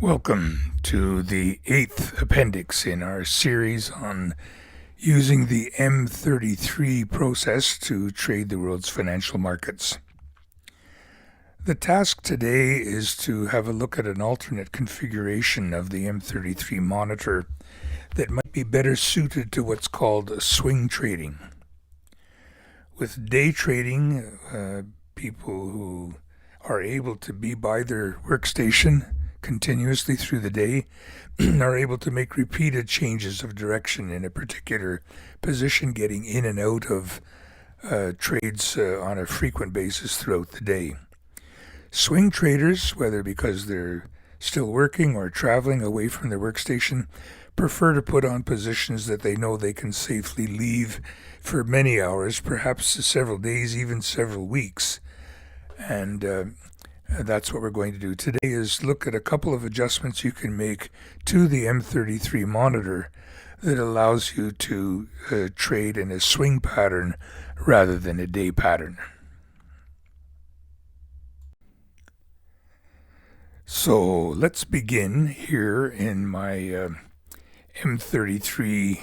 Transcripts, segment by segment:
Welcome to the 8th appendix in our series on using the M-33 process to trade the world's financial markets. The task today is to have a look at an alternate configuration of the M-33 monitor that might be better suited to what's called swing trading. With day trading, people who are able to be by their workstation continuously through the day are able to make repeated changes of direction in a particular position, getting in and out of trades on a frequent basis throughout the day. Swing traders, whether because they're still working or traveling away from their workstation, prefer to put on positions that they know they can safely leave for many hours, perhaps several days, even several weeks. And that's what we're going to do today, is look at a couple of adjustments you can make to the M-33 monitor that allows you to trade in a swing pattern rather than a day pattern. So let's begin here in my M-33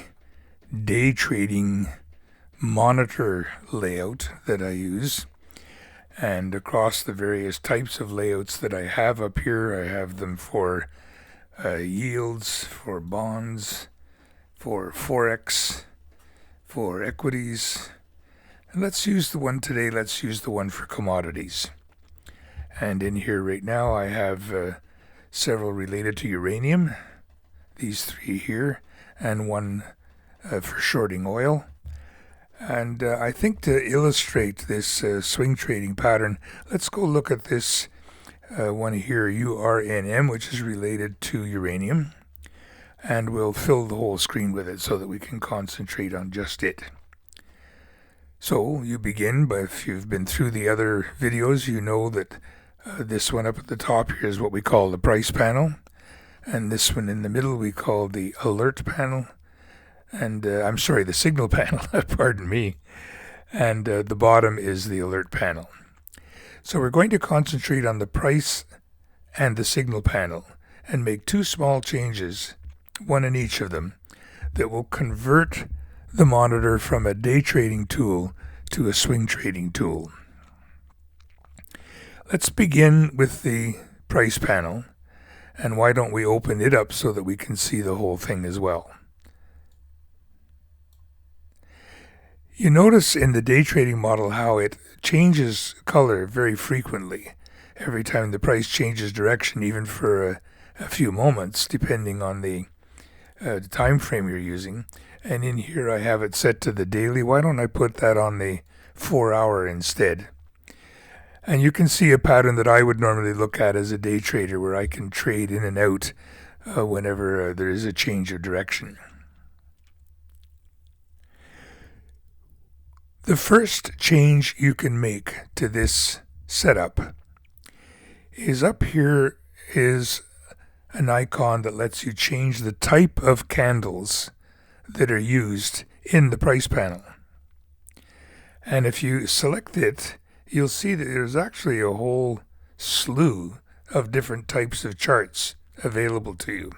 day trading monitor layout that I use. And across the various types of layouts that I have up here, I have them for yields, for bonds, for Forex, for equities. And let's use the one today, let's use the one for commodities. And in here right now I have several related to uranium, these three here, and one for shorting oil. And I think to illustrate this swing trading pattern, let's go look at this one here, URNM, which is related to uranium. And we'll fill the whole screen with it so that we can concentrate on just it. So you begin, but if you've been through the other videos, you know that this one up at the top here is what we call the price panel. And this one in the middle we call the alert panel. And I'm sorry, the signal panel, pardon me. And the bottom is the alert panel. So we're going to concentrate on the price and the signal panel and make two small changes, one in each of them, that will convert the monitor from a day trading tool to a swing trading tool. Let's begin with the price panel. And why don't we open it up so that we can see the whole thing as well. You notice in the day trading model how it changes color very frequently. Every time the price changes direction, even for a few moments, depending on the time frame you're using. And in here I have it set to the daily. Why don't I put that on the 4-hour instead? And you can see a pattern that I would normally look at as a day trader, where I can trade in and out whenever there is a change of direction. The first change you can make to this setup is up here is an icon that lets you change the type of candles that are used in the price panel. And if you select it, you'll see that there's actually a whole slew of different types of charts available to you.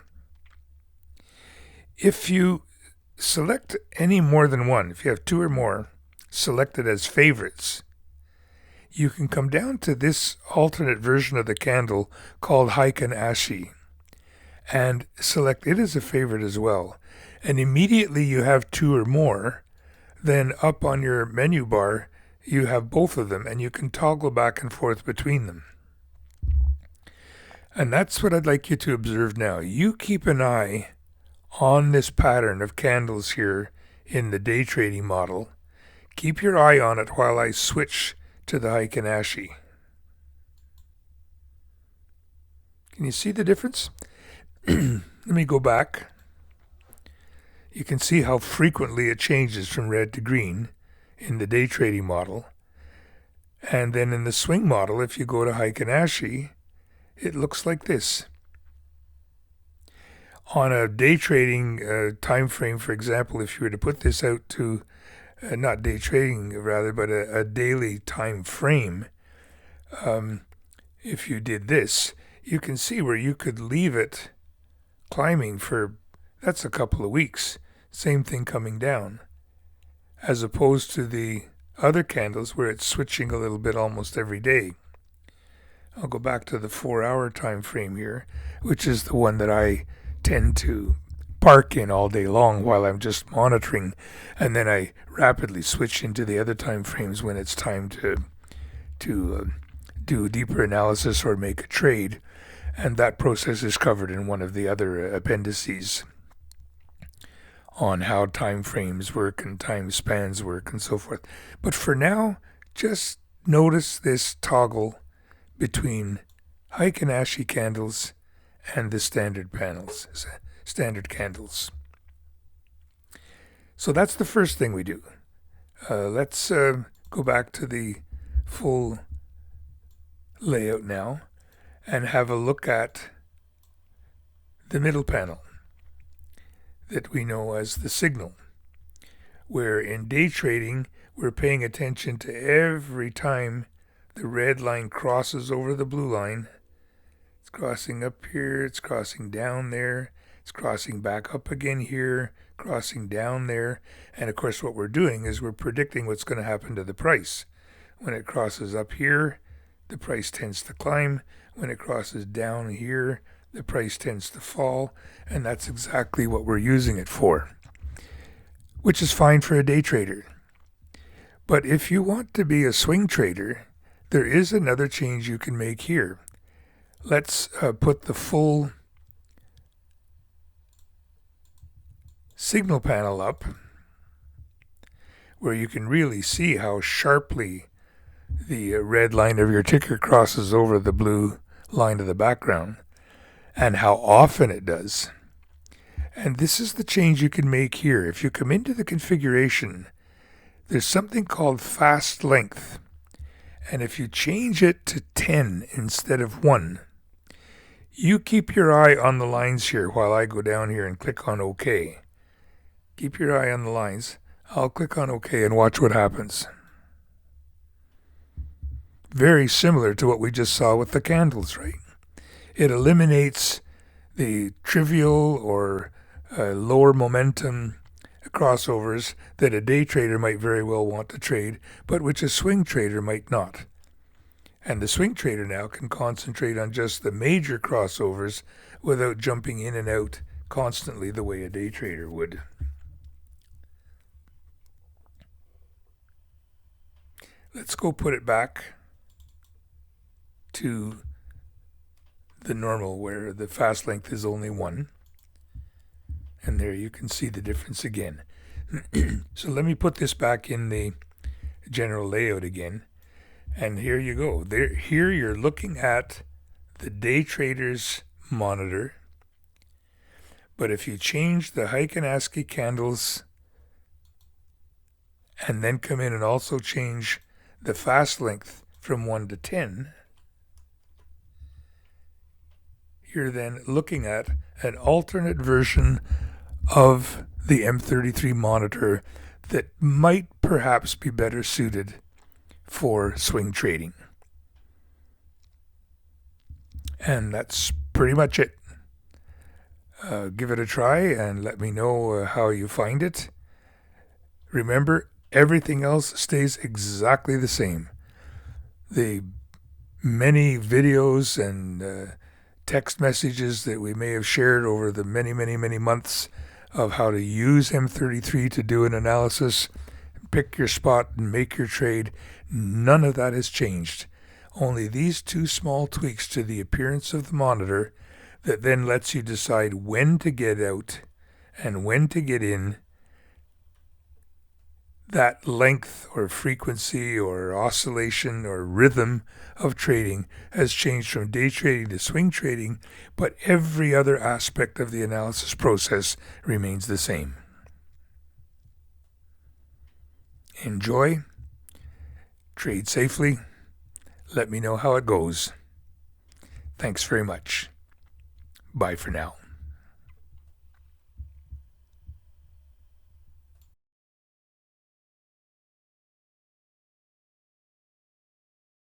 If you select any more than one, if you have two or more selected as favorites, you can come down to this alternate version of the candle called Heiken Ashi and select it as a favorite as well. And immediately you have two or more, then up on your menu bar you have both of them and you can toggle back and forth between them. And that's what I'd like you to observe now. You keep an eye on this pattern of candles here in the day trading model. Keep your eye on it while I switch to the Heiken Ashi. Can you see the difference? Let me go back. You can see how frequently it changes from red to green in the day trading model. And then in the swing model, if you go to Heiken Ashi, it looks like this. On a day trading time frame, for example, if you were to put this out to not day trading rather, but a daily time frame, if you did this, you can see where you could leave it climbing for, that's a couple of weeks. Same thing coming down. As opposed to the other candles where it's switching a little bit almost every day. I'll go back to the 4-hour time frame here, which is the one that I tend to park in all day long while I'm just monitoring, and then I rapidly switch into the other time frames when it's time to do deeper analysis or make a trade, and that process is covered in one of the other appendices on how time frames work and time spans work and so forth. But for now, just notice this toggle between Heiken Ashi candles and the standard candles. So that's the first thing we do. Let's go back to the full layout now and have a look at the middle panel that we know as the signal, where in day trading we're paying attention to every time the red line crosses over the blue line. It's crossing up here, it's crossing down there, it's crossing back up again here, crossing down there, and of course what we're doing is we're predicting what's going to happen to the price. When it crosses up here, the price tends to climb. When it crosses down here, the price tends to fall, and that's exactly what we're using it for, which is fine for a day trader. But if you want to be a swing trader, there is another change you can make here. Let's put the full signal panel up, where you can really see how sharply the red line of your ticker crosses over the blue line of the background, and how often it does. And this is the change you can make here. If you come into the configuration, there's something called fast length. And if you change it to 10 instead of 1, you keep your eye on the lines here while I go down here and click on OK. Keep your eye on the lines. I'll click on OK and watch what happens. Very similar to what we just saw with the candles, right? It eliminates the trivial or lower momentum crossovers that a day trader might very well want to trade, but which a swing trader might not. And the swing trader now can concentrate on just the major crossovers without jumping in and out constantly the way a day trader would. Let's go put it back to the normal where the fast length is only 1. And there you can see the difference again. So let me put this back in the general layout again. And here you go. Here you're looking at the day trader's monitor. But if you change the Heiken Ashi candles and then come in and also change the fast length from 1 to 10, you're then looking at an alternate version of the M-33 monitor that might perhaps be better suited for swing trading. And that's pretty much it. Give it a try and let me know how you find it. Remember, everything else stays exactly the same. The many videos and text messages that we may have shared over the many months of how to use M-33 to do an analysis, pick your spot and make your trade, none of that has changed. Only these 2 small tweaks to the appearance of the monitor that then lets you decide when to get out and when to get in. That length or frequency or oscillation or rhythm of trading has changed from day trading to swing trading, but every other aspect of the analysis process remains the same. Enjoy, trade safely, let me know how it goes. Thanks very much. Bye for now.